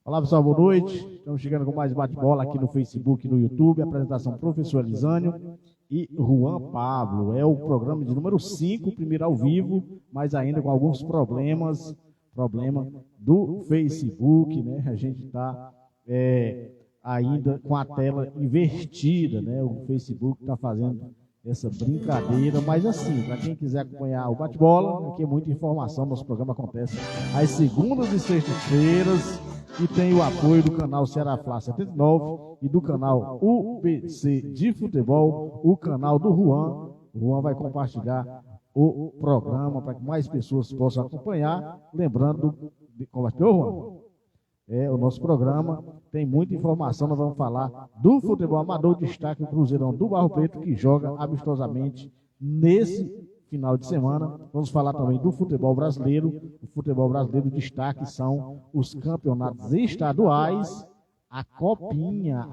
Olá pessoal, boa noite. Estamos chegando com mais bate-bola aqui no Facebook e no YouTube. Apresentação professor Elisânio e Juan Pablo. É o programa de número 5, primeiro ao vivo, mas ainda com alguns problemas. Problema do Facebook, né? A gente está ainda com a tela invertida, né? O Facebook está fazendo essa brincadeira, mas assim, para quem quiser acompanhar o bate-bola, aqui é muita informação. Nosso programa acontece às segundas e sextas-feiras e tem o apoio do canal Ceará Fla 79 e do canal UPC de Futebol, o canal do Juan. O Juan vai compartilhar o programa para que mais pessoas possam acompanhar. Lembrando, compartilhou, Juan? O nosso programa tem muita informação. Nós vamos falar do futebol amador, destaque o Cruzeirão do Barro Preto, que joga amistosamente nesse final de semana. Vamos falar também do futebol brasileiro. O futebol brasileiro, destaque são os campeonatos estaduais. A Copinha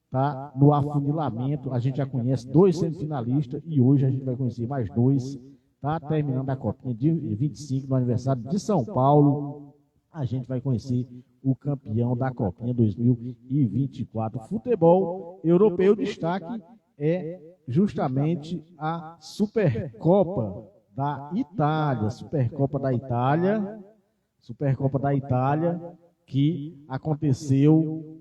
está no afunilamento. A gente já conhece 2 semifinalistas e hoje a gente vai conhecer mais 2. Está terminando a Copinha de 25, no aniversário de São Paulo. A gente vai conhecer o campeão da Copinha 2024. Futebol europeu, destaque é justamente a Supercopa da Itália. Supercopa da Itália, que aconteceu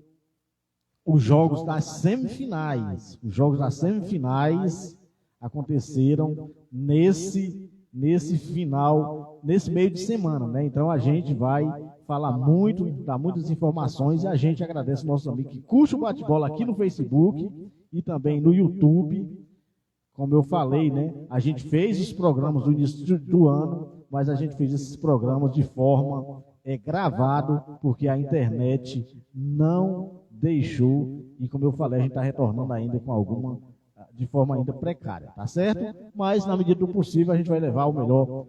os jogos das semifinais. Os jogos das semifinais aconteceram nesse meio de semana, né? Então a gente vai falar muito, dar muitas informações, e a gente agradece ao nosso amigo que curte o bate-bola aqui no Facebook e também no YouTube. Como eu falei, né? A gente fez os programas no início do ano, mas a gente fez esses programas de forma gravado, porque a internet não deixou, e como eu falei, a gente está retornando ainda com de forma ainda precária, tá certo? Mas, na medida do possível, a gente vai levar o melhor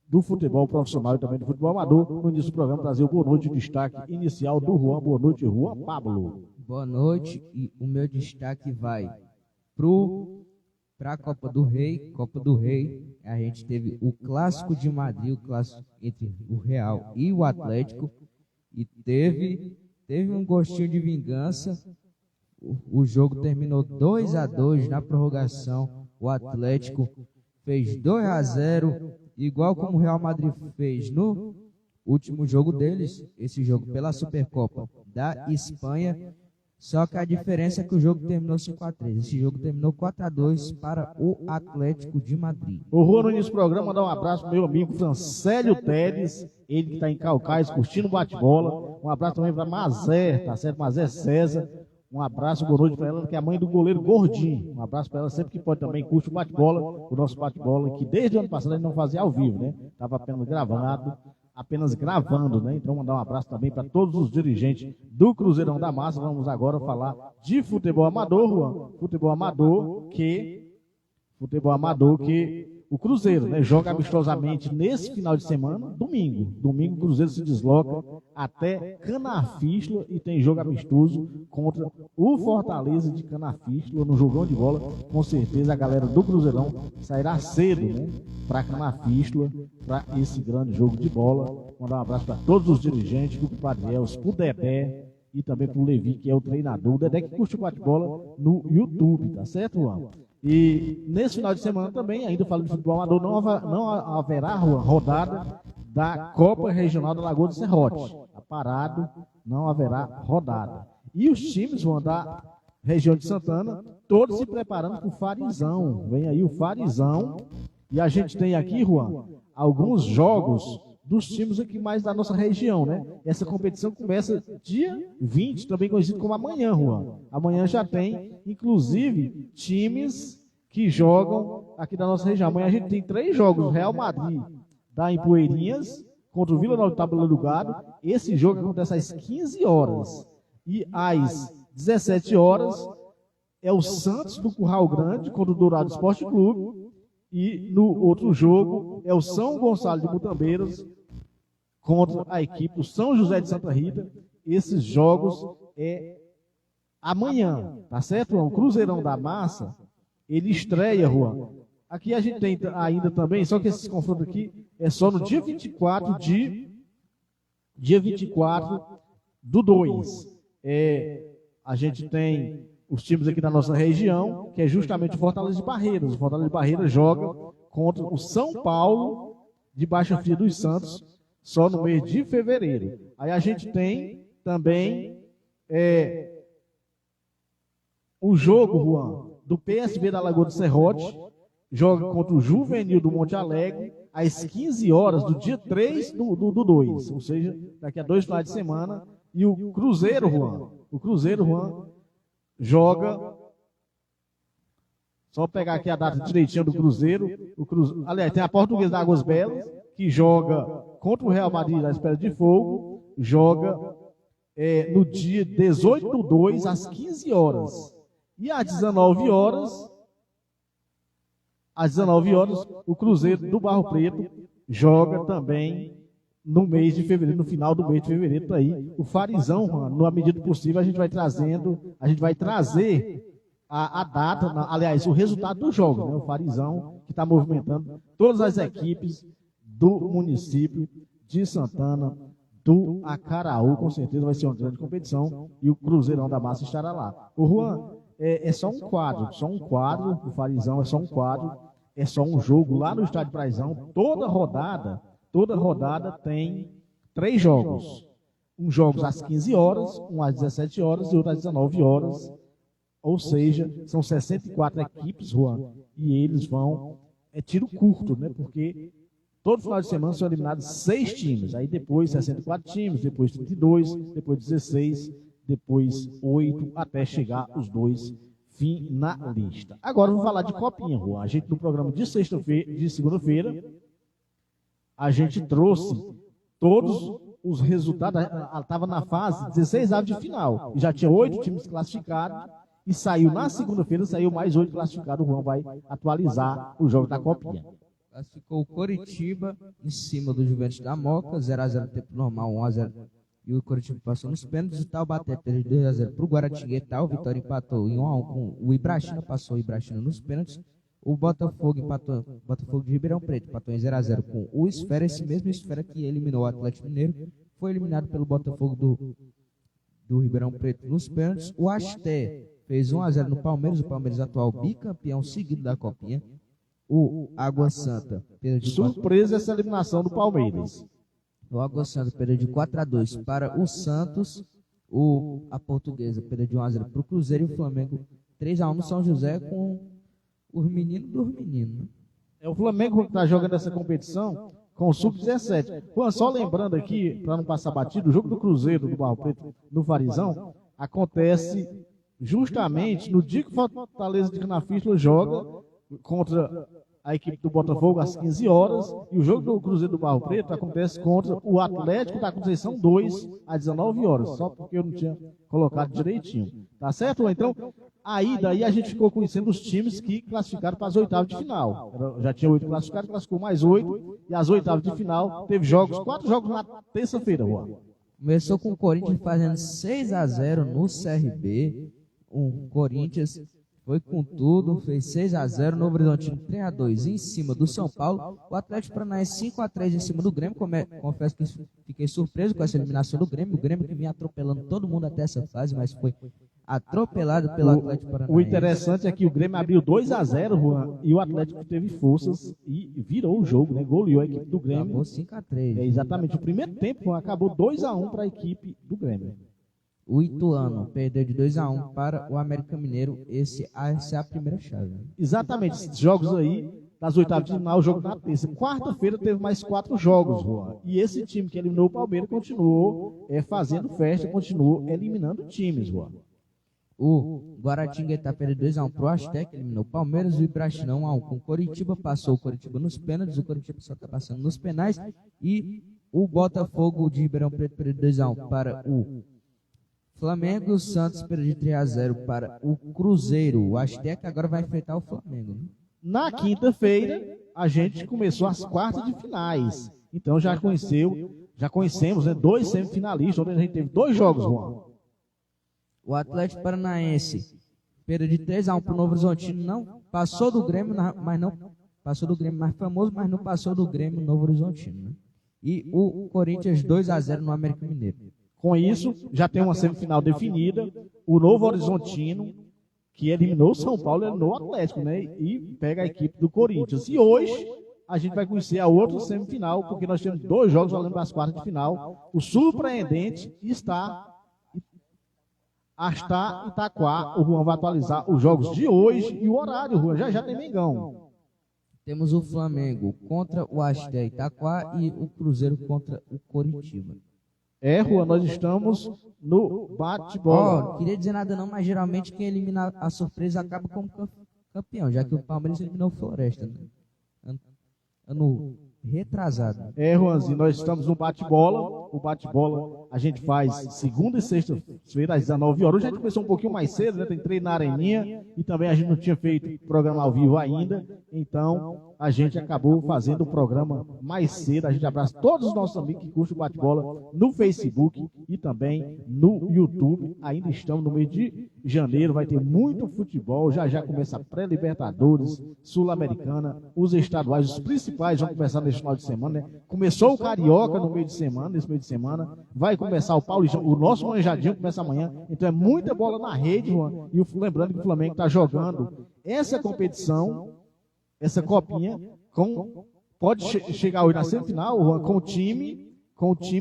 do futebol profissional e também do futebol amador. No início do programa, trazer o boa noite, o destaque inicial do Juan. Boa noite, Juan Pablo. Boa noite, e o meu destaque vai para a Copa do Rei. Copa do Rei, a gente teve o Clássico de Madrid, o clássico entre o Real e o Atlético, e teve um gostinho de vingança. O jogo terminou 2-2 na prorrogação. O Atlético fez 2-0, igual como o Real Madrid fez no último jogo deles, esse jogo pela Supercopa da Espanha. Só que a diferença é que o jogo terminou 5-3. Esse jogo terminou 4-2 para o Atlético de Madrid. O Juan, no início do programa, mandar um abraço para meu amigo Francélio Teles, ele que está em Calcaia, curtindo o bate-bola. Um abraço também para Mazé, tá certo? Mazé César. Um abraço, boa noite para ela, que é a mãe do goleiro Gordinho. Um abraço para ela, sempre que pode também, curte o bate-bola, o nosso bate-bola, que desde o ano passado a gente não fazia ao vivo, né? Estava apenas gravando, né? Então, mandar um abraço também para todos os dirigentes do Cruzeirão da Massa. Vamos agora falar de futebol amador, Juan. Futebol amador que o Cruzeiro, né, joga amistosamente nesse final de semana, domingo. Domingo o Cruzeiro se desloca até Canafístula e tem jogo amistoso contra o Fortaleza de Canafístula no jogão de bola. Com certeza a galera do Cruzeirão sairá cedo, né, para Canafístula, para esse grande jogo de bola. Mandar um abraço para todos os dirigentes, do Padre Elcio, pro Dedé e também pro Levi, que é o treinador. O Dedé que curte o bate-bola no YouTube, tá certo, Juan? E nesse final de semana também, ainda falando de futebol amador, não haverá rodada da Copa Regional da Lagoa do Serrote. Está parado, não haverá rodada. E os times vão da região de Santana, todos se preparando para o Farizão. Vem aí o Farizão. E a gente tem aqui, Juan, alguns jogos dos times aqui mais da nossa região, né? Essa competição começa dia 20, também conhecido como amanhã, Juan. Amanhã já tem, inclusive, times que jogam aqui da nossa região. Amanhã a gente tem 3 jogos. Real Madrid dá em Poeirinhas contra o Vila Nova de Taboleiro do Gado. Esse jogo acontece às 15 horas. E às 17 horas é o Santos do Curral Grande contra o Dourado Esporte Clube. E no outro jogo é o São Gonçalo de Mutambeiras contra a equipe do São José de Santa Rita. Esses jogos amanhã, tá certo, Juan? O Cruzeirão da Massa, ele estreia, Juan. Aqui a gente tem ainda também, só que esses confrontos aqui é só no dia 24 de dia 24/2. A gente tem os times aqui da nossa região, que é justamente o Fortaleza de Barreiras. O Fortaleza de Barreiras joga contra o São Paulo de Baixa Fria dos Santos, só no mês de fevereiro. Aí a gente tem também o jogo, Juan, do PSV da Lagoa do Serrote, joga contra o Juvenil do Monte Alegre, às 15 horas do dia 3/2, ou seja, daqui a 2 finais de semana. E o Cruzeiro, Juan, joga, só pegar aqui a data direitinho do Cruzeiro, aliás, tem a Portuguesa da Águas Belas, que joga contra o Real Madrid da Espera de Fogo, joga no dia 18/2, às 15 horas. E às 19 horas, o Cruzeiro do Barro Preto joga também no mês de fevereiro, no final do mês de fevereiro, tá aí. O Farizão, mano, na medida do possível, a gente vai trazer a data, aliás, o resultado dos jogos, né? O Farizão, que está movimentando todas as equipes do município de Santana do Acaraú, com certeza vai ser uma grande competição, e o Cruzeirão da Massa estará lá. O Juan, é só um quadro, o Farizão é só um quadro, é só um jogo lá no Estádio Praizão. Toda rodada tem 3 jogos. Um jogo às 15 horas, um às 17 horas e outro às 19 horas. Ou seja, são 64 equipes, Juan, e eles vão, tiro curto, né? Porque todo final de semana são eliminados 6 times. Aí depois 64 times, depois 32, depois 16, depois 8, até chegar os 2 finalistas. Agora vamos falar de Copinha, Juan. A gente no programa de segunda-feira, a gente trouxe todos os resultados. Estava na fase 16 avos de final. E já tinha 8 times classificados. E saiu na segunda-feira, saiu mais 8 classificados. O Juan vai atualizar o jogo da Copinha. Classificou o Coritiba em cima do Juventus da Moca, 0x0 tempo normal, 1x0. E o Coritiba passou nos pênaltis. O Taubaté perdeu de 2x0 para o Guaratinguetá. O Vitória empatou em 1x1 com o Ibrachina, passou o Ibrachina nos pênaltis. O Botafogo empatou, Botafogo de Ribeirão Preto empatou em 0x0 com o Esfera. Esse mesmo Esfera que eliminou o Atlético Mineiro foi eliminado pelo Botafogo do Ribeirão Preto nos pênaltis. O Asté fez 1x0 no Palmeiras, o Palmeiras atual bicampeão seguido da Copinha. O Água Santa perdeu de surpresa essa eliminação do Palmeiras. O Água Santa perdeu de 4x2 para o Santos. A Portuguesa perdeu de 1x0 para o Cruzeiro. E o Flamengo 3x1 no São José com os meninos dos meninos. Né? É o Flamengo que está jogando essa competição com o Sub-17. Juan, só lembrando aqui, para não passar batido, o jogo do Cruzeiro do Barro Preto no Farizão acontece justamente no dia que o Fortaleza de Canafístula joga contra a equipe do Botafogo às 15 horas, e o jogo do Cruzeiro do Barro Preto acontece contra o Atlético da Conceição 2 às 19 horas, só porque eu não tinha colocado direitinho. Tá certo? Então, daí a gente ficou conhecendo os times que classificaram para as oitavas de final. Já tinha 8 classificados, classificou mais 8, e as oitavas de final teve 4 jogos na terça-feira, Juan. Começou com o Corinthians fazendo 6x0 no CRB. O Corinthians foi com tudo, fez 6x0, Novo Horizontino 3x2 em cima do São Paulo. O Atlético Paranaense 5x3 em cima do Grêmio. Confesso que fiquei surpreso com essa eliminação do Grêmio. O Grêmio que vinha atropelando todo mundo até essa fase, mas foi atropelado pelo Atlético Paranaense. O interessante é que o Grêmio abriu 2x0, Juan, e o Atlético teve forças e virou o jogo, né? Goleou a equipe do Grêmio. Acabou 5x3. Exatamente. O primeiro tempo, Juan, acabou 2x1 para a equipe do Grêmio. O Ituano perdeu de 2x1 para o América Mineiro. Essa é a primeira chave. Exatamente. Esses jogos aí, das oitavas de final, o jogo na terça. Quarta-feira teve mais 4 jogos, Juan. E esse time que eliminou o Palmeiras continuou fazendo festa, continuou eliminando times, Juan. O Guaratinguetá perdeu 2x1 para o Azteca, eliminou o Palmeiras. O Ibrachina 1x1 com o Coritiba, passou o Coritiba nos pênaltis. O Coritiba só está passando nos penais. E o Botafogo de Ribeirão Preto perdeu 2x1 para o Flamengo. O Santos perdeu de 3x0 para o Cruzeiro. O Azteca agora vai enfrentar o Flamengo. Né? Na quinta-feira, a gente começou as quartas de finais. Então já conhecemos, né, 2 semifinalistas, onde a gente teve 2 jogos, Juan. O Atlético Paranaense perdeu de 3x1 para o Novo Horizontino. Não passou do Grêmio, mas não passou do Grêmio mais famoso, mas não passou do Grêmio Novo Horizontino. Né? e o Corinthians 2-0 no América Mineiro. Com isso, já tem uma semifinal definida. O Novo Horizontino, que eliminou o São Paulo, eliminou o Atlético, né? E pega a equipe do Corinthians. E hoje a gente vai conhecer a outra semifinal, porque nós temos 2 jogos valendo das quartas de final. O surpreendente está Itaquá. O Juan vai atualizar os jogos de hoje e o horário, Juan. Já tem Mengão. Temos o Flamengo contra o Asté Itaquá e o Cruzeiro contra o Coritiba. Juan, nós estamos no bate-bola. Queria dizer nada não, mas geralmente quem elimina a surpresa acaba como campeão, já que o Palmeiras eliminou o Floresta, né? Ano retrasado. Juanzinho, nós estamos no bate-bola. O bate-bola a gente faz segunda e sexta-feira às 19 horas. Hoje a gente começou um pouquinho mais cedo, né? Tem treino na Areninha e também a gente não tinha feito programa ao vivo ainda. Então a gente acabou fazendo o programa mais cedo. A gente abraça todos os nossos amigos que curtem o bate-bola no Facebook e também no YouTube. Ainda estamos no mês de janeiro, vai ter muito futebol. Já começa a pré-Libertadores, Sul-Americana, os estaduais, os principais vão começar nesse final de semana, né? Começou o Carioca no meio de semana, nesse meio de semana, vai começar o Paulistão, o nosso manjadinho começa amanhã, então é muita bola na rede, Juan, e lembrando que o Flamengo está jogando essa competição, essa copinha, pode chegar hoje na semifinal, Juan, com o time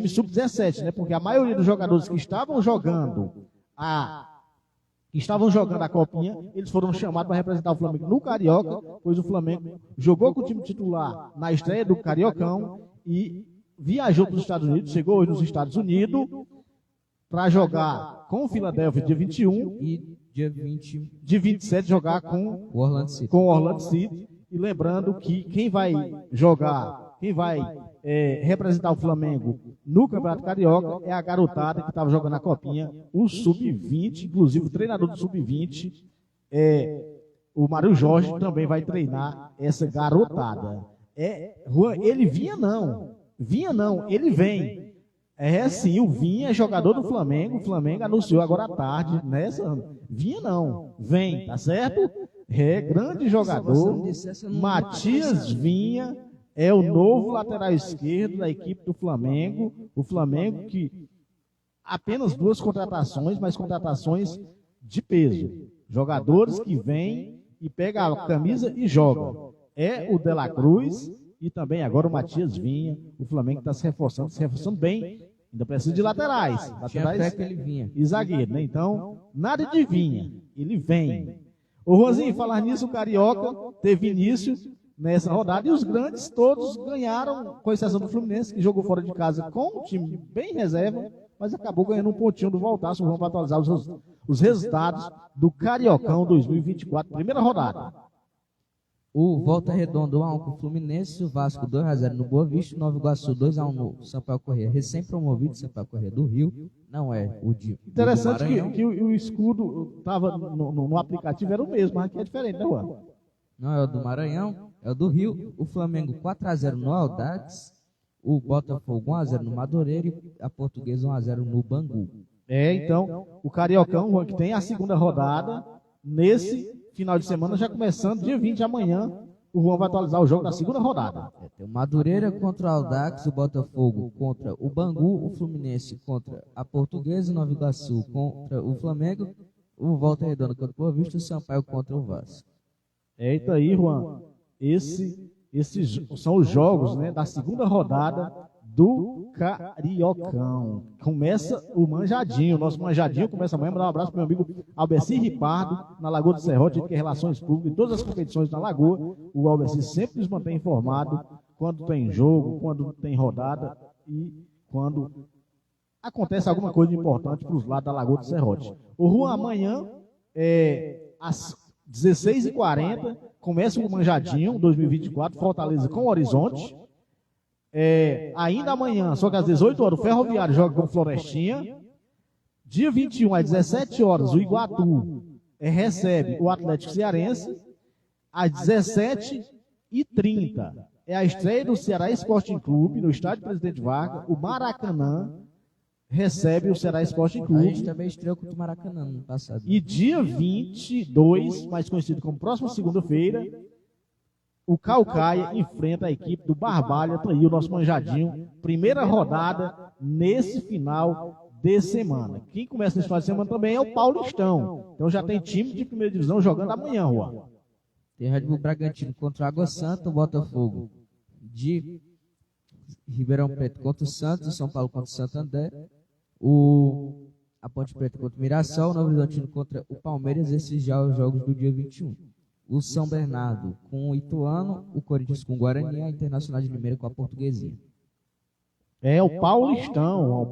sub-17, né? Porque a maioria dos jogadores que estavam jogando a copinha, eles foram chamados para representar o Flamengo no Carioca, pois o Flamengo jogou com o time titular na estreia do Cariocão e viajou para os Estados Unidos, chegou hoje nos Estados Unidos para jogar com o Philadelphia dia 21 e dia 27 jogar com o Orlando City. E lembrando que quem vai representar o Flamengo no Campeonato Carioca é a garotada que estava jogando a copinha, o Sub-20, inclusive o treinador do Sub-20, o Mário Jorge, também vai treinar essa garotada. Juan, ele vinha não, ele vem. Sim, o Vinha é jogador do Flamengo, o Flamengo anunciou agora à tarde, Vinha não, vem, tá certo? Grande jogador, Matias Vinha, é o novo lateral esquerdo da equipe do Flamengo. O Flamengo que apenas 2 contratações, mas contratações de peso. Jogadores que vêm e pegam a camisa e jogam. É o De La Cruz e também agora o Matias Vinha. O Flamengo está se reforçando bem. Ainda precisa de laterais. E zagueiro, né? Então, nada de Vinha. Ele vem. Ô, Rosinho, falar nisso, o Carioca teve início nessa rodada e os grandes todos ganharam, com exceção do Fluminense, que jogou fora de casa com um time bem reserva, mas acabou ganhando um pontinho do Voltaço. Vamos atualizar os resultados do Cariocão 2024, primeira rodada. O Volta Redonda 1-1 com o Fluminense, o Vasco 2-0 no Boa Vista, o Nova Iguaçu 2-1 no Sampaio Corrêa, recém-promovido Sampaio Corrêa do Rio, não é o de Interessante que o escudo estava no aplicativo, era o mesmo, mas aqui é diferente, né, Juan? Não é o do Maranhão, é o do Rio, o Flamengo 4-0 no Audax, o Botafogo 1-0 no Madureira e a Portuguesa 1-0 no Bangu. Então, o Cariocão, Juan, que tem a segunda rodada, nesse final de semana, já começando dia 20 amanhã, o Juan vai atualizar o jogo da segunda rodada. Tem o Madureira contra o Audax, o Botafogo contra o Bangu, o Fluminense contra a Portuguesa, o Nova Iguaçu contra o Flamengo, o Volta Redonda contra o Boa Vista e o Sampaio contra o Vasco. Eita aí, Juan, esses são os jogos, né, da segunda rodada do Cariocão. Começa o manjadinho, o nosso manjadinho começa amanhã. Mandar um abraço para o meu amigo Albeci Ripardo, na Lagoa do Serrote, que é Relações Públicas, em todas as competições na Lagoa. O Albeci sempre nos mantém informado quando tem jogo, quando tem rodada e quando acontece alguma coisa importante para os lados da Lagoa do Serrote. O Juan, amanhã, às 16h40, começa o manjadinho 2024, Fortaleza com Horizonte. Ainda amanhã, só que às 18 horas, o Ferroviário joga com Florestinha. Dia 21, às 17 horas, o Iguatu recebe o Atlético Cearense. Às 17h30, é a estreia do Ceará Sporting Clube, no estádio Presidente Vargas. O Maracanã recebe o Ceará Sporting Clube. A gente também estreou contra o Maracanã no passado. E dia 22, mais conhecido como próxima segunda-feira, o Caucaia enfrenta a equipe do Barbalha, tá aí o nosso manjadinho. Primeira rodada nesse final de semana. Quem começa nesse final de semana também é o Paulistão. Então já tem time de primeira divisão jogando amanhã, Juan. Tem Red Bull Bragantino contra o Água Santa, o Botafogo de Ribeirão Preto contra o Santos, o São Paulo contra o Santo André, a Ponte Preta contra o Mirassol, o Novo Horizontino contra o Palmeiras, esses já os jogos do dia 21. O São Bernardo com o Ituano, o Corinthians com o Guarani, a Internacional de Limeira com a Portuguesinha. É o Paulistão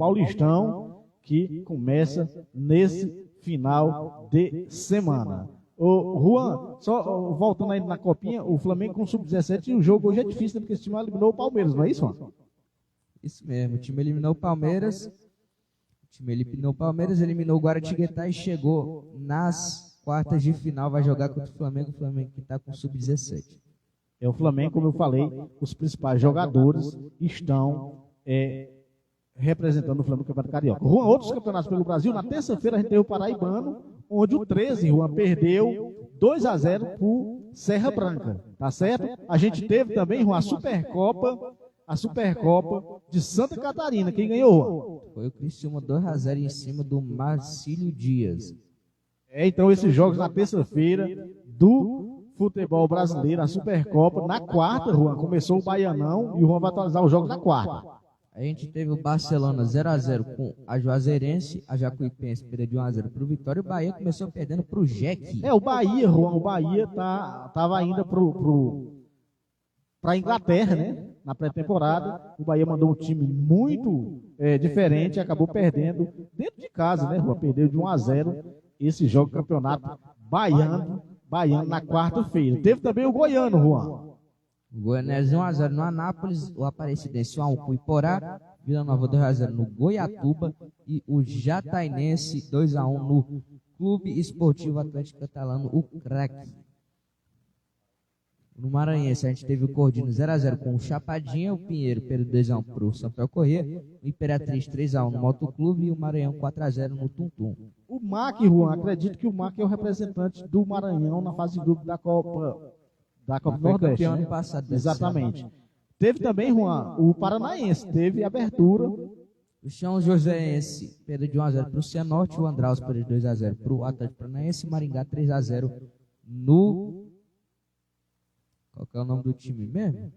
que começa nesse final de semana. Ô, Juan, só voltando aí na copinha, o Flamengo com o Sub-17 e o jogo hoje é difícil, né, porque esse time eliminou o Palmeiras, não é isso, Juan? Isso mesmo, o time eliminou o Palmeiras, eliminou o Guaratinguetá e chegou nas quartas de final, vai jogar contra o Flamengo que está com o Sub-17. É o Flamengo, como eu falei, os principais jogadores estão representando o Flamengo no Campeonato Carioca. Juan, outros campeonatos pelo Brasil, na terça-feira a gente teve o Paraibano, onde o 13, Juan, perdeu 2-0 para o Serra Branca, tá certo? A gente teve também, Juan, a Supercopa de Santa Catarina. Quem ganhou, Juan? Foi o Criciúma 2-0 em cima do Marcílio Dias. Então esses jogos na terça-feira do futebol brasileiro, a Supercopa. Na quarta, Juan, começou o Baianão e o Juan vai atualizar os jogos na quarta. A gente teve o Barcelona 0-0 com a Juazeirense, a Jacuipense perdeu de 1-0 para o Vitória, e o Bahia começou perdendo para o Jack. O Bahia, Juan, o Bahia estava ainda para a Inglaterra, né? Na pré-temporada, o Bahia mandou um time muito diferente e acabou perdendo dentro de casa, né, Juan? Perdeu de 1-0 esse jogo do campeonato baiano na quarta-feira. Teve também o Goiano, Juan. O Goianese 1-0 no Anápolis, o Aparecidense 1-1 com o Iporá, Vila Nova 2-0 no Goiatuba e o Jatainense 2-1 no Clube Esportivo Atlético Catalano, o Crack. No Maranhense, a gente teve o Cordino 0-0 com o Chapadinha, o Pinheiro perdeu 2-1 para o Sampaio Corrêa, o Imperatriz 3-1 no Motoclube e o Maranhão 4-0 no Tum-Tum. O MAC, Juan, acredito que o MAC é o representante do Maranhão na fase de grupo da Copa Nordeste. Ano passado. Exatamente. Teve também, Juan, o Paranaense, teve abertura. O Chão Joséense perdeu de 1-0 para o Cianorte, o Andraus perdeu de 2-0 para o Atlético Paranaense, Maringá 3-0 no... Qual que é o nome do time mesmo?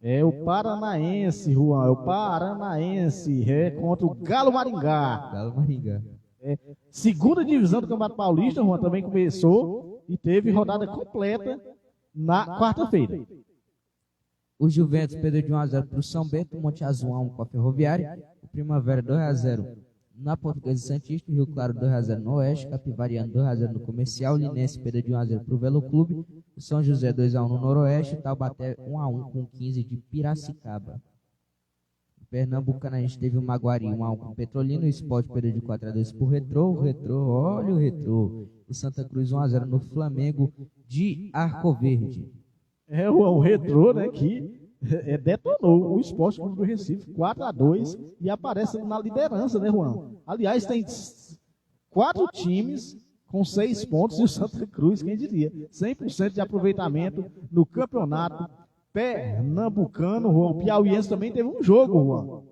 É o Paranaense, Juan, é o Paranaense, contra o Galo Maringá. Segunda divisão do Campeonato Paulista, Juan, também começou e teve rodada completa na quarta-feira. O Juventus perdeu de 1-0 para o São Bento, o Monte Azul 1 com a Ferroviária, o Primavera 2-0 na Portuguesa Santista, o Rio Claro 2-0 no Oeste, Capivariano 2-0 no Comercial, o Linense perdeu de 1-0 para o Velo Clube, o São José 2-1 no Noroeste, o Taubaté 1-1 com 15 de Piracicaba. O Pernambucano a gente teve o Maguari 1-1 com o Petrolina, o Sport perdeu de 4-2 para o Retrô, olha o Retrô. O Santa Cruz 1-0 no Flamengo de Arco Verde. O Retrô, né, que detonou o Sport Clube do Recife 4-2 e aparece na liderança, né, Juan? Aliás, tem 4 times com 6 pontos e o Santa Cruz, quem diria, 100% de aproveitamento no campeonato pernambucano, Juan. O Piauiense também teve um jogo, Juan.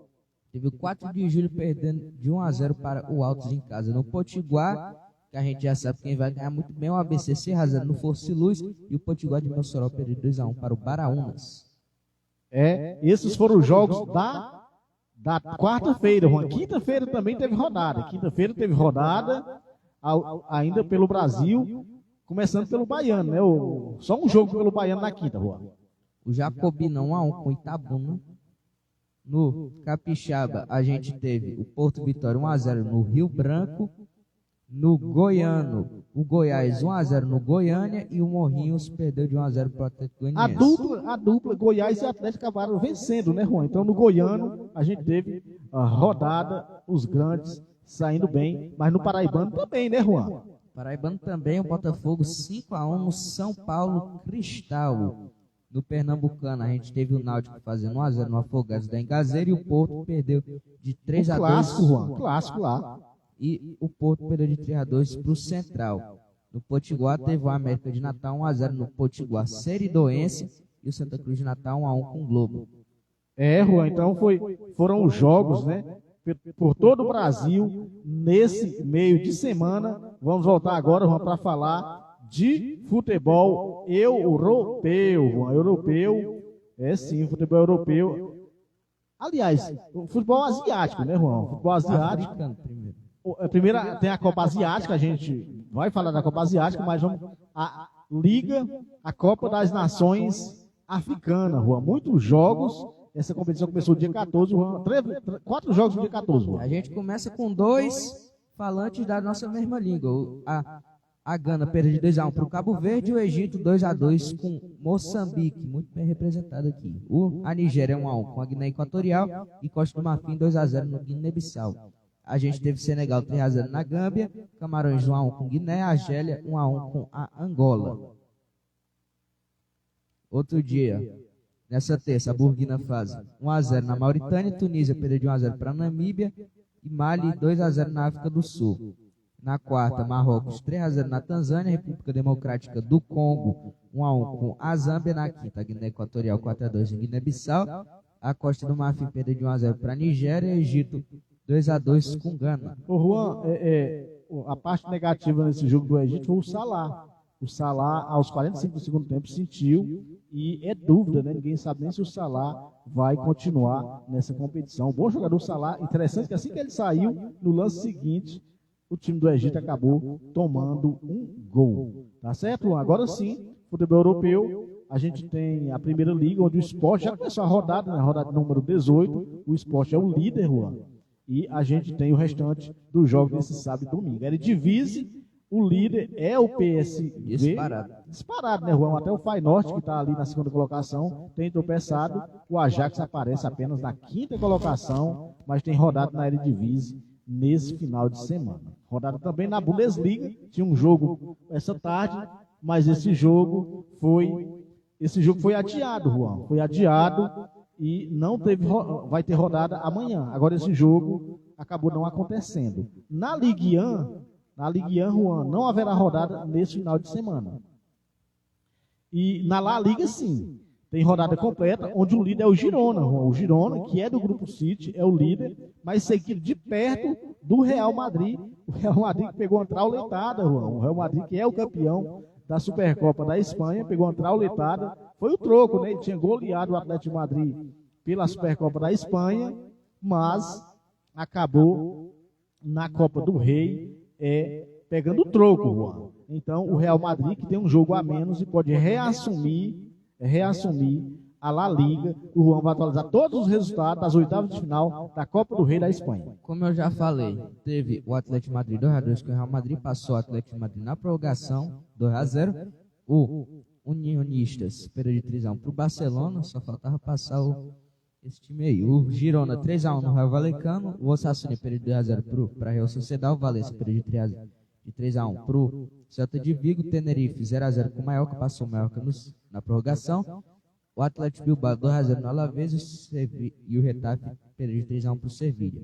Teve o 4 de julho perdendo de 1-0 para o Altos em casa. No Potiguar, que a gente já sabe quem vai ganhar muito bem, o ABC 6-0 no Força e Luz e o Potiguar de Mossoró perdeu 2-1 para o Baraunas. Esses foram os jogos da quarta-feira, Juan. Quinta-feira também teve rodada. Quinta-feira teve rodada ainda pelo Brasil, começando pelo Baiano, né? Só um jogo pelo Baiano na quinta, Juan. O Jacobina 1-1 com o Itabuna. No Capixaba, a gente teve o Porto Vitória 1-0 no Rio Branco. No Goiano, o Goiás 1-0 no Goiânia e o Morrinhos perdeu de 1-0 para o Atlético Goianiense. A dupla Goiás e Atlético acabaram vencendo, né, Juan? Então no Goiano a gente teve a rodada, os grandes saindo bem, mas no Paraibano também, né, Juan? Paraibano também, o Botafogo 5-1 no São Paulo Cristal. No Pernambucano, a gente teve o Náutico fazendo 1-0 no Afogados da Engazeira e o Porto perdeu de 3-2. Clássico, Juan, clássico lá. E o Porto perdeu de 3-2 para o Central. No Potiguar teve o América de Natal 1-0 no Potiguar Seridoense e o Santa Cruz de Natal 1-1 com o Globo. Juan, então foram os jogos, né? Por todo o Brasil, nesse meio de semana. Vamos voltar agora, Juan, para falar de futebol europeu, Juan. Europeu, sim, futebol europeu. Aliás, o futebol asiático, né, Juan? O futebol asiático. Primeiro tem a Copa Asiática, a gente vai falar da Copa Asiática, mas vamos. A Liga, a Copa das Nações Africana, Juan. Muitos jogos. Essa competição começou dia 14, Juan. 4 jogos no dia 14, Juan. A gente começa com 2 falantes da nossa mesma língua. A Gana perde de 2-1 para o Cabo Verde e o Egito 2-2 com Moçambique, muito bem representado aqui. A Nigéria 1-1 com a Guiné Equatorial e Costa do Marfim 2-0 no Guiné-Bissau. A gente teve Senegal 3-0 na Gâmbia, Camarões 1-1 com Guiné, Argélia 1-1 com a Angola. Outro dia, nessa terça, a Burkina Faso 1-0 na Mauritânia, Tunísia perdeu de 1-0 para a Namíbia e Mali 2-0 na África do Sul. Na quarta, Marrocos 3-0 na Tanzânia, República Democrática do Congo 1-1 com a Zâmbia. Na quinta, a Guiné Equatorial 4-2 em Guiné-Bissau. A Costa do Marfim perdeu de 1-0 para a Nigéria e Egito 2-2 com Gana. O Juan, a parte negativa nesse jogo do Egito foi o Salah. O Salah, aos 45 do segundo tempo, sentiu e é dúvida, né? Ninguém sabe nem se o Salah vai continuar nessa competição. Bom jogador o Salah, interessante que assim que ele saiu, no lance seguinte, o time do Egito acabou tomando um gol. Tá certo? Agora sim, futebol europeu, a gente tem a primeira liga, onde o Sport já começou a rodada, né? Rodada número 18, o Sport é o líder, Juan. E a gente tem o restante dos jogos nesse sábado e domingo. Eredivisie, o líder é o PSV. Disparado, né, Juan? Até o Feyenoord, que está ali na segunda colocação, tem tropeçado. O Ajax aparece apenas na quinta colocação, mas tem rodado na Eredivisie nesse final de semana. Rodada também na Bundesliga, tinha um jogo essa tarde, mas esse jogo foi adiado, Juan. Foi adiado e não teve, vai ter rodada amanhã. Agora esse jogo acabou não acontecendo. Na Ligue 1, Juan, não haverá rodada nesse final de semana. E na La Liga, sim. Tem rodada completa, onde o líder é o Girona, Juan. O Girona, que é do Grupo City, é o líder, mas seguido de perto do Real Madrid. O Real Madrid que pegou uma trauletada, Juan. O Real Madrid, que é o campeão da Supercopa da Espanha, pegou uma trauletada. Foi o troco, né? Ele tinha goleado o Atlético de Madrid pela Supercopa da Espanha, mas acabou na Copa do Rei pegando o troco, Juan. Então, o Real Madrid, que tem um jogo a menos e pode reassumir a La Liga. O Juan vai atualizar todos os resultados das oitavas de final da Copa do Rei da Espanha. Como eu já falei, teve o Atlético de Madrid 2-2, que o Real Madrid passou o Atlético de Madrid na prorrogação 2-0. O Unionistas perdeu de 3-1 para o Barcelona, só faltava passar esse time aí. O Girona 3-1 no Rayo Vallecano, o Osasuna perdeu de 2-0 para a Real Sociedade, o Valência perdeu de 3-1 para o Celta de Vigo, Tenerife 0-0 com o Mallorca, passou o Mallorca na prorrogação. O Atlético Bilbao 2-0 no Alavés e o Getafe perdeu de 3-1 para o Sevilha.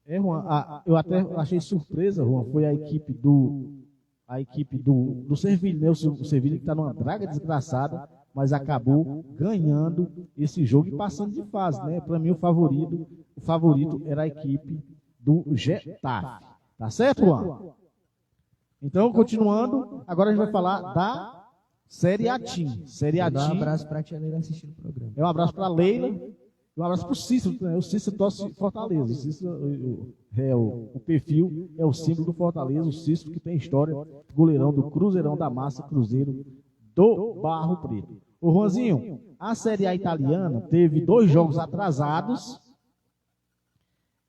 Juan, eu até achei surpresa, Juan, foi a equipe do Sevilha, né? O Sevilha que está numa draga desgraçada, mas acabou ganhando esse jogo e passando de fase, né? Para mim o favorito era a equipe do Getafe. Tá certo, Juan? Então, continuando, agora a gente vai falar da Série A Team. Série A Team. Um abraço para a tia Leila assistindo o programa. Um abraço para a Leila. Um abraço para o Cícero. Né? O Cícero torce Fortaleza. O Cícero o perfil é o símbolo do Fortaleza. O Cícero que tem história. Goleirão do Cruzeirão da Massa, Cruzeiro do Barro Preto. Ô, Juanzinho, a Série A italiana teve 2 jogos atrasados.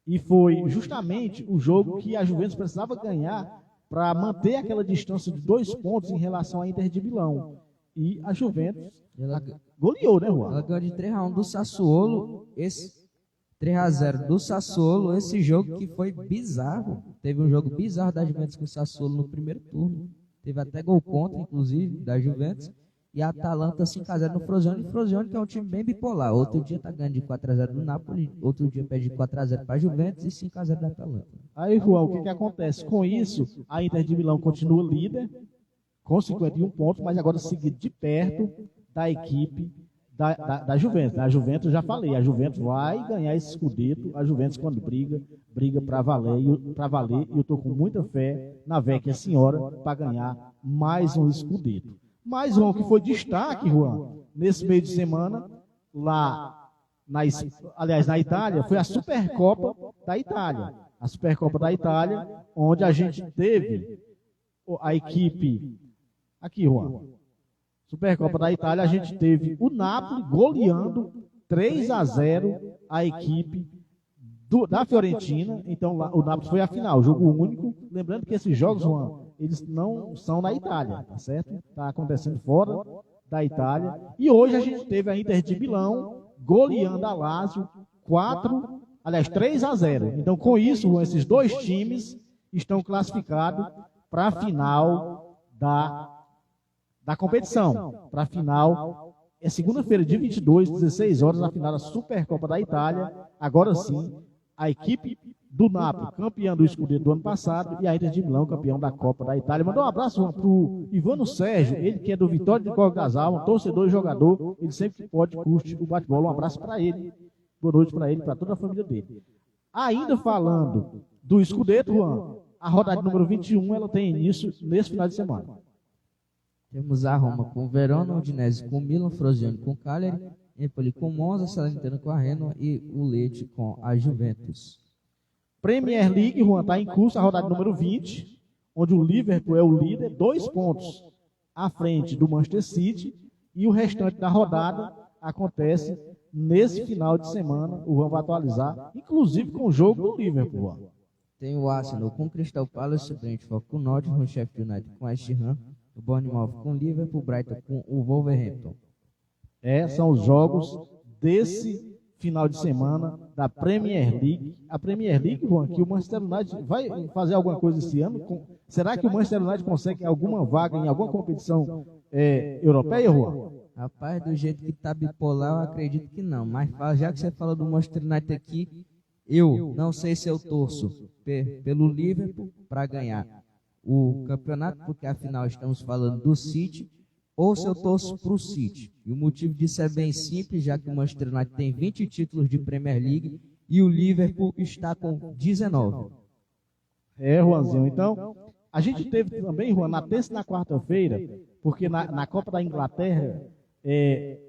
E foi justamente o jogo que a Juventus precisava ganhar para manter aquela distância de 2 pontos em relação à Inter de Milão. E a Juventus goleou, né, Juan? Ela ganhou de 3-1 do Sassuolo, 3-0 do Sassuolo, esse jogo que foi bizarro. Teve um jogo bizarro da Juventus com o Sassuolo no primeiro turno. Teve até gol contra, inclusive, da Juventus. E a Atalanta 5-0 no Frosinone. Frosinone que é um time bem bipolar. Outro dia tá ganhando de 4-0 do Napoli, outro dia perde de 4-0 para a Juventus e 5-0 da Atalanta. Aí, Juan, o que acontece? Com isso, a Inter de Milão continua líder, com 51 pontos, mas agora seguido de perto da equipe da Juventus. A Juventus, já falei, a Juventus vai ganhar esse escudeto. A Juventus, quando briga para valer. E eu estou com muita fé na Vecchia Senhora para ganhar mais um escudeto. Mais um que foi destaque, Juan, nesse meio de semana, lá, na Itália, foi a Supercopa da Itália. A Supercopa da Itália, onde a gente teve a equipe... Aqui, Juan. Supercopa da Itália, a gente teve o Napoli goleando 3-0 a equipe da Fiorentina. Então, lá, o Napoli foi a final, jogo único. Lembrando que esses jogos, Juan, eles não são na Itália, tá certo? Está acontecendo fora da Itália. E hoje a gente teve a Inter de Milão goleando a Lazio 3-0. Então, com isso, Juan, esses dois times estão classificados para a final da competição, para a final, é segunda-feira, dia 22, 16 horas, a final da Supercopa da Itália. Agora sim, a equipe do Napoli, campeã do Scudetto do ano passado, e a Inter de Milão, campeão da Copa da Itália. Mandou um abraço para o Ivano Sérgio, ele que é do Vitória de Córrego das Almas, torcedor e jogador, ele sempre que pode curte o bate-bola. Um abraço para ele, boa noite para ele, para toda a família dele. Ainda falando do Scudetto, Juan, a rodada número 21, ela tem início nesse final de semana. Temos a Roma com o Verona, o Udinese com o Milan, Frosinone com o Cagliari, Empoli com o Monza, Salernitana com a Genoa e o Lecce com a Juventus. Premier League, Juan, está em curso a rodada número 20, onde o Liverpool é o líder, 2 pontos à frente do Manchester City, e o restante da rodada acontece nesse final de semana. O Juan vai atualizar, inclusive com o jogo do Liverpool, Juan. Tem o Arsenal com o Crystal Palace, o Brentford com o Nottingham, o Sheffield United com a West Ham, o Bournemouth com o Liverpool, o Brighton com o Wolverhampton. São os jogos desse final de semana da Premier League. A Premier League, Juan, que o Manchester United vai fazer alguma coisa esse ano? Será que o Manchester United consegue alguma vaga em alguma competição europeia, Juan? Rapaz, do jeito que tá bipolar, eu acredito que não. Mas já que você fala do Manchester United aqui, eu não sei se eu torço pelo Liverpool para ganhar o campeonato, porque afinal estamos falando do City, ou se eu torço para o City. E o motivo disso é bem simples, já que o Manchester United tem 20 títulos de Premier League e o Liverpool está com 19. Juanzinho, então, a gente teve também, Juan, na terça e na quarta-feira, porque na Copa da Inglaterra tem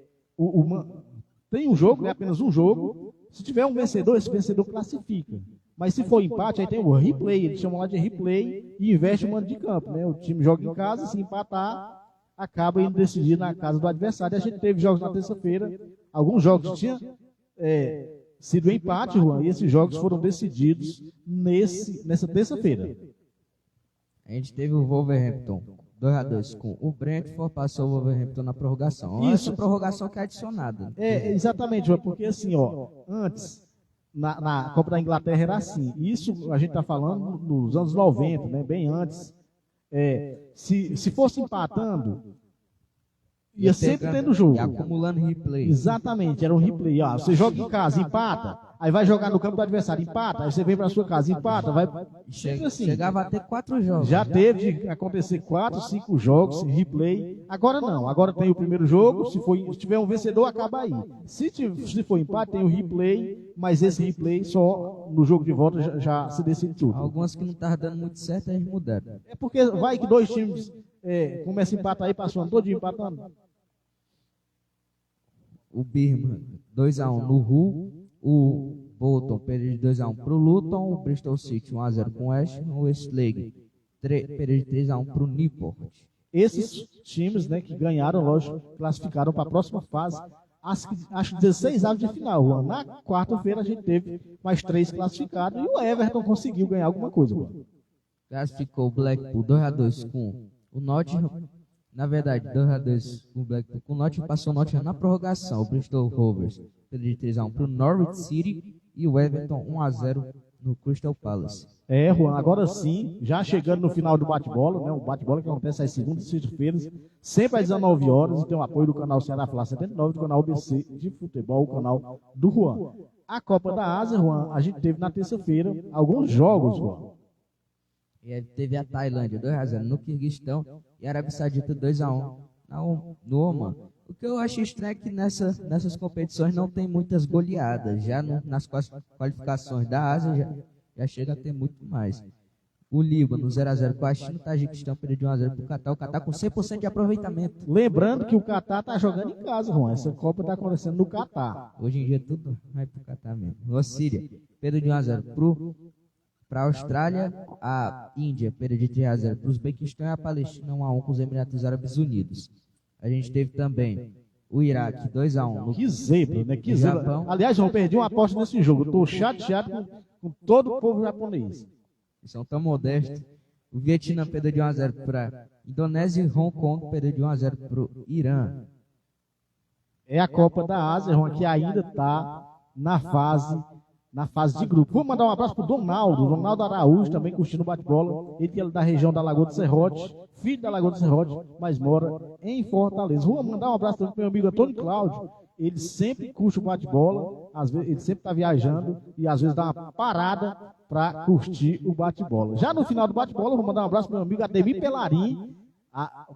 um jogo, né, apenas um jogo. Se tiver um vencedor, esse vencedor classifica. Mas se for empate, aí tem o replay, eles chamam lá de replay e investe o mando de campo, né? O time joga em casa, se empatar, acaba indo decidir na casa do adversário. A gente teve jogos na terça-feira, alguns jogos tinham sido empate, Juan, e esses jogos foram decididos nessa terça-feira. A gente teve o Wolverhampton 2-2 com o Brentford, passou o Wolverhampton na prorrogação. Isso, essa prorrogação que é adicionada. Exatamente, Juan, porque assim, antes... Na Copa da Inglaterra era assim. Isso a gente está falando nos anos 90, né? Bem antes. Se fosse empatando, ia sempre tendo jogo. E acumulando replay. Exatamente, era um replay. Você joga em casa, empata, aí vai jogar no campo do adversário, empata, aí você vem para a sua casa, empata, vai. Assim. Chegava a ter 4 jogos. Já teve de acontecer 4, 5 jogos, replay. Agora não, agora tem o primeiro jogo, se tiver um vencedor, acaba aí. Se for empate, tem o replay, mas esse replay só no jogo de volta já se decide tudo. Algumas que não estavam dando muito certo, eles mudaram. É porque vai que dois times começam a empatar aí, passando todo dia empatando. O Birmingham 2-1 no Hull, o Bolton perdeu de 2-1 para o Luton, o Bristol City 1-0 com o West Ham, o Westlake perdeu de 3-1 para o Newport. Esses times, né, que ganharam, lógico, classificaram para a próxima fase, acho 16 avos de final. Juan. Na quarta-feira a gente teve mais 3 classificados e o Everton conseguiu ganhar alguma coisa. Juan. Classificou o Blackpool 2-2 com o Nottingham. Na verdade, 2-2 com o Blackpool com o Nottingham, passou o Nottingham na prorrogação. O Bristol Rovers perdeu de 3-1 para o Norwich City e o Everton 1-0 no Crystal Palace. Juan, agora sim, já chegando no final do bate-bola, né? O bate-bola que acontece às segundas e sextas-feiras, sempre às 19 horas, e tem o apoio do canal Ceará Fla 79, do canal BC de futebol, o canal do Juan. A Copa da Ásia, Juan, a gente teve na terça-feira alguns jogos, Juan. E teve a Tailândia 2-0 no Quirguistão e a Arábia Saudita 2-1 no Oman. O que eu acho estranho é que nessas competições não tem muitas goleadas. Já nas qualificações da Ásia já chega a ter muito mais. O Líbano 0-0 com a China, o Tajiquistão perdeu de 1-0 para o Catar. O Catar com 100% de aproveitamento. Lembrando que o Catar está jogando em casa, Juan. Essa Copa está acontecendo no Catar. Hoje em dia tudo vai para o Catar mesmo. A Síria perdeu de 1-0 para a Austrália. A Índia perdeu de 3-0 para o Uzbequistão e a Palestina 1-1 com os Emirados Árabes Unidos. A gente teve também o Iraque 2-1. Que zebra, né? Que zebra. Japão. Aliás, eu perdi uma aposta nesse jogo. Eu tô chateado com todo o povo japonês. Eles são tão modestos. O Vietnã perdeu de 1-0 para a Indonésia e Hong Kong perdeu de 1-0 para o Irã. É a Copa da Ásia, Juan, que ainda está na fase de grupo. Vou mandar um abraço pro Ronaldo Araújo, também curtindo o bate-bola. Ele que é da região da Lagoa do Serrote, filho da Lagoa do Serrote, mas mora em Fortaleza. Vou mandar um abraço também pro meu amigo Antônio Cláudio. Ele sempre curte o bate-bola, às vezes ele sempre está viajando e às vezes dá uma parada para curtir o bate-bola. Já no final do bate-bola, vou mandar um abraço pro meu amigo Ademir Pelarim.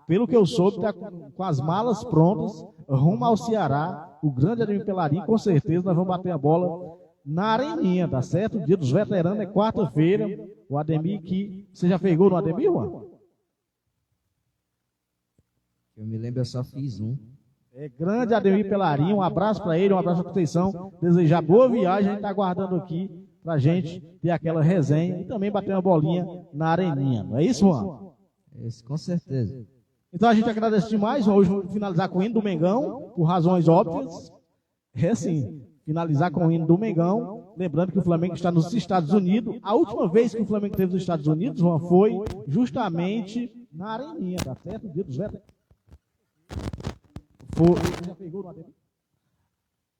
Pelo que eu soube, está com as malas prontas, rumo ao Ceará. O grande Ademir Pelarim, com certeza nós vamos bater a bola na Areninha, tá certo? O dia dos veteranos é quarta-feira. O Ademir que... Você já fez gol no Ademir, Juan? Eu me lembro, eu só fiz um. É grande Ademir Pelarim, um abraço para ele, um abraço à Conceição. Desejar boa viagem, a gente está aguardando aqui pra gente ter aquela resenha e também bater uma bolinha na Areninha. Não é isso, Juan? Isso, com certeza. Então a gente agradece demais. Hoje vamos finalizar com o hino do Mengão, por razões óbvias. É sim, finalizar com o hino do Mengão. Lembrando que o Flamengo está nos Estados Unidos. A última vez que o Flamengo esteve nos Estados Unidos, Juan, foi justamente na Areninha, tá certo? O dia dos veteranos.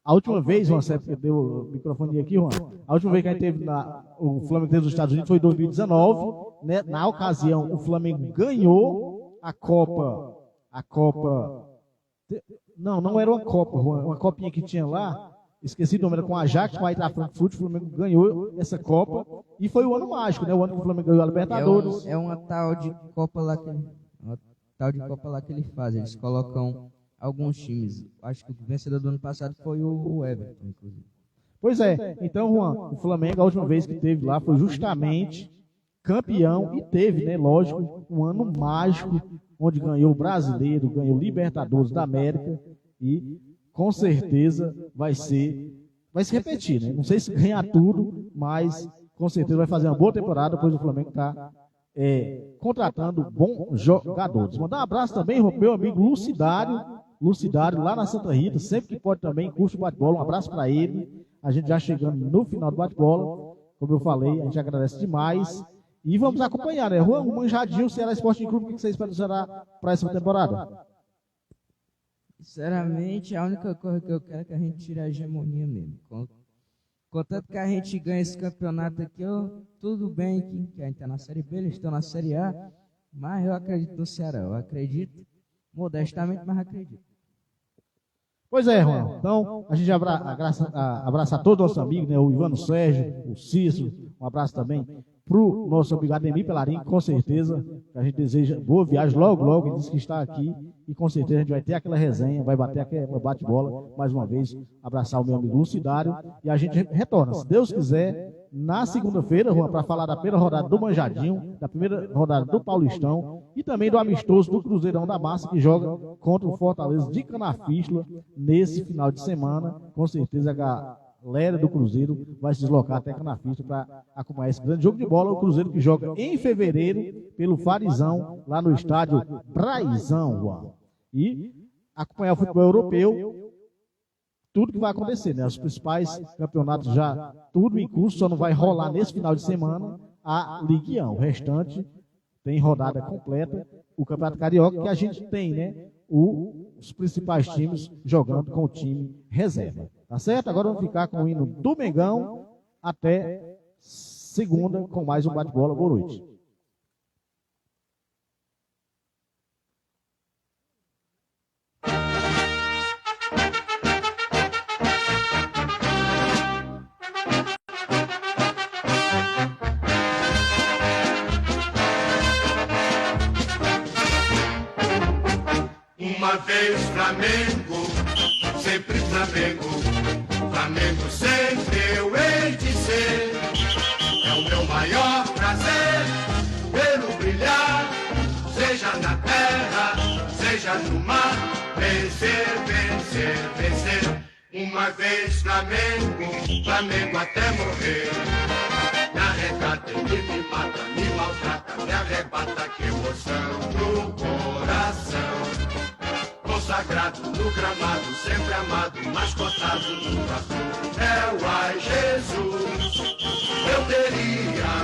A última vez, Juan, você deu o microfone aqui, Juan. A última vez que a gente teve o Flamengo teve nos Estados Unidos foi em 2019. Né? Na ocasião, o Flamengo ganhou a Copa. Não era uma Copa, Juan, uma copinha que tinha lá. Esqueci o nome, era com a Ajax, com a Eintracht Frankfurt. O Flamengo ganhou essa Copa. E foi o ano mágico, né? O ano que o Flamengo ganhou a Libertadores. É uma tal de Copa lá que ele faz. Eles colocam alguns times. Acho que o vencedor do ano passado foi o Everton, inclusive. Pois é. Então, Juan, o Flamengo, a última vez que teve lá, foi justamente campeão e teve, né, lógico, um ano mágico, onde ganhou o Brasileiro, ganhou o Libertadores da América e, com certeza, vai se repetir, né? Não sei se ganhar tudo, mas, com certeza, vai fazer uma boa temporada, pois o Flamengo está contratando bons jogadores. Mandar um abraço também, meu amigo Lucidário, lá na Santa Rita, sempre que pode também, curte o bate-bola, um abraço para ele. A gente já chegando no final do bate-bola, como eu falei, a gente agradece demais. E vamos acompanhar, né? Juan, o Manjadinho, o Ceará Sporting Clube, o que você espera do Ceará para essa temporada? Sinceramente, a única coisa que eu quero é que a gente tire a hegemonia mesmo. Contanto que a gente ganha esse campeonato aqui, tudo bem que a gente está na Série B, eles estão na Série A, mas eu acredito no Ceará, eu acredito, modestamente, mas acredito. Pois é, Juan. Então, a gente abraça a todos os nossos amigos, né? O Ivano Sérgio, o Cícero, um abraço também para o nosso amigo Ademir Pelarim, com certeza, que a gente deseja boa viagem, logo, ele disse que está aqui, e com certeza a gente vai ter aquela resenha, vai bater aquela bate-bola, mais uma vez, abraçar o meu amigo Lucidário, e a gente retorna, se Deus quiser, na segunda-feira, Juan, para falar da primeira rodada do Manjadinho, da primeira rodada do Paulistão, e também do amistoso do Cruzeirão da Massa, que joga contra o Fortaleza de Canafístula, nesse final de semana, com certeza a galera do Cruzeiro vai se deslocar até Canafístula para acompanhar esse grande jogo de bola. O Cruzeiro que joga em fevereiro pelo Farizão, lá no estádio Braizão, Juan. E acompanhar o futebol europeu, tudo que vai acontecer, né? Os principais campeonatos já tudo em curso, só não vai rolar nesse final de semana a Ligue 1. O restante tem rodada completa. O Campeonato Carioca que a gente tem, né? Os principais times jogando com o time reserva. Tá certo? Agora vamos ficar com o hino do Mengão até segunda com mais um bate-bola. Boa noite. Uma vez vez Flamengo, sempre Flamengo, Flamengo sempre eu hei de ser. É o meu maior prazer vê-lo brilhar, seja na terra, seja no mar. Vencer, vencer, vencer. Uma vez Flamengo, Flamengo até morrer. Me arrecata, ele me mata, me maltrata, me arrebata, que emoção no coração. Consagrado no gramado, sempre amado, mascotado no troféu. Ai Jesus, eu teria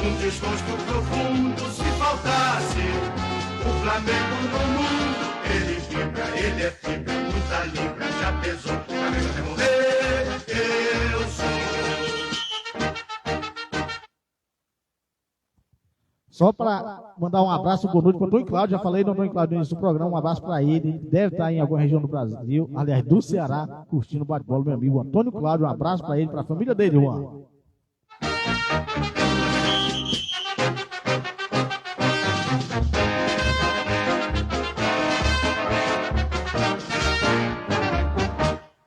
um desgosto profundo se faltasse o Flamengo no mundo. Ele vibra, ele é fibra, muita libra, já pesou, Flamengo até morrer, eu sou. Só para mandar um abraço, boa noite para o Antônio Cláudio. Já falei do Antônio Cláudio no início do programa. Um abraço para ele. Ele deve estar em alguma região do Brasil, aliás, do Ceará, curtindo o bate-bola, meu amigo Antônio Cláudio. Um abraço para ele, para a família dele, Juan.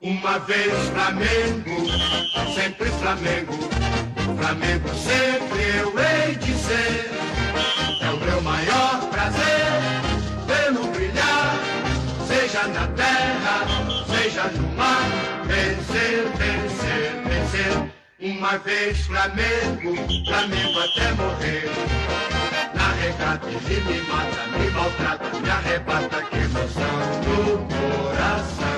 Uma vez Flamengo, sempre Flamengo, Flamengo sempre eu hei de ser. É o meu maior prazer vê-lo brilhar, seja na terra, seja no mar. Vencer, vencer, vencer. Uma vez Flamengo, Flamengo até morrer. Na regata ele me mata, me maltrata, me arrebata, que emoção no coração.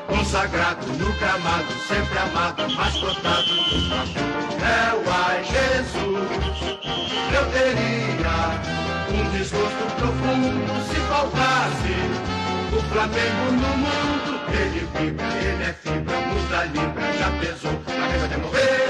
Consagrado no gramado, sempre amado, mascotado no troféu. Ai Jesus, eu teria um desgosto profundo se faltasse o Flamengo no mundo. Ele vibra, ele é fibra, muita libra, já pesou, Flamengo até morrer.